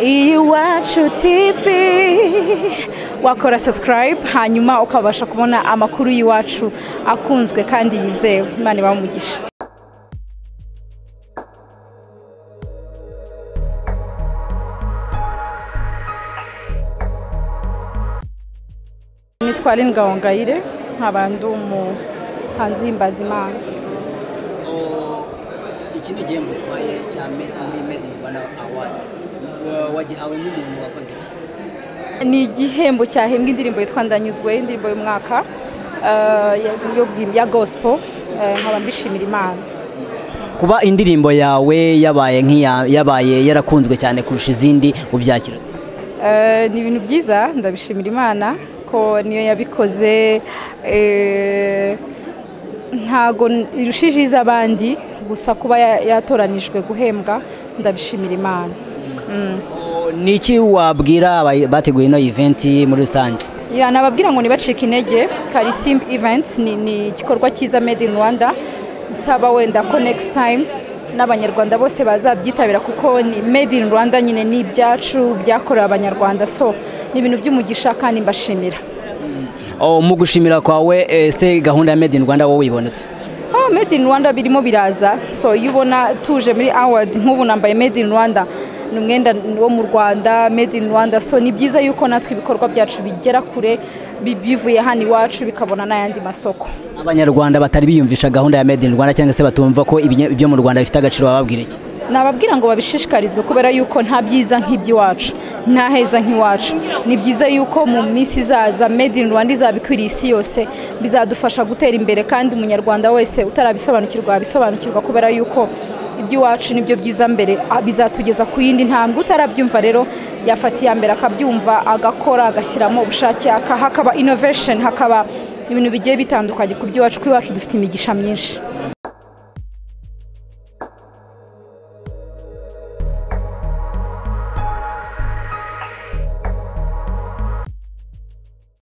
Iwacu TV wakora subscribe hanyuma ukabasha kubona amakuru y'iwacu akunzwe kandi yizewe. Imana ibamugisha. Nitwa Ngahongayire nk'abantu mu hanze y'imbazi Imana. Iki ni gihembo twaye cya Made in Rwanda Awards. Wagihawe n'umuntu wakoze iki? Ni igihembo cyahembwa indirimbo yitwa Ndanyuzwe, indirimbo y'umwaka yo guhimbya gospel, nkaba mbishimira Imana. Kuba indirimbo yawe yabaye yarakunzwe cyane kurusha izindi ubyakira ati? Ni ibintu byiza, ndabishimira Imana ko niyo yabikoze, ntago irushije izabandi gusa kuba yatoranijwe guhembwa, ndabishimira Imana. Niki wabwira bateguye no event muri rusange? Nababwira ngo nibacika intege. Karisimbi Events ni igikorwa cyiza Made in Rwanda. Nsaba wenda ko next time n'abanyarwanda bose bazabyitabira kuko ni Made in Rwanda nyine ni ibyacu byakorewe abanyarwanda, so ni ibintu by'umugisha kandi mbashimira. Mu gushimira kwawe se gahunda ya Made in Rwanda wowe uyibona ute? Made in Rwanda birimo biraza, so yubona tuje muri award nk'ubu nambaye Made in Rwanda, numwenda wo mu Rwanda Made in Rwanda, so ni byiza yuko natwe ibikorwa byacu bigera kure bivuye hano iwacu bikabona n'ayandi masoko. Abanyarwanda batari biyumvisha gahunda ya Made in Rwanda cyangwa se batumva ko ibyo mu Rwanda bifite agaciro, bababwira iki? Nababwira ngo babishishikarizwe kubera yuko nta byiza nk'iby'iwacu, nta heza nk'iwacu. Ni byiza yuko mu minsi izaza Made in Rwanda izabikwiriye isi yose, bizadufasha gutera imbere kandi umunyarwanda wese utarabisobanukirwa abisobanukirwa kubera yuko iby'iwacu nibyo byiza mbere, bizatugeza ku yindi ntambwe. Utarabyumva rero yafatiye mbere akabyumva, agakora, agashyiramo ubushake, hakaba innovation, hakaba ibintu bigiye bitandukanye ku by'iwacu. Ku iwacu dufite imigisha myinshi.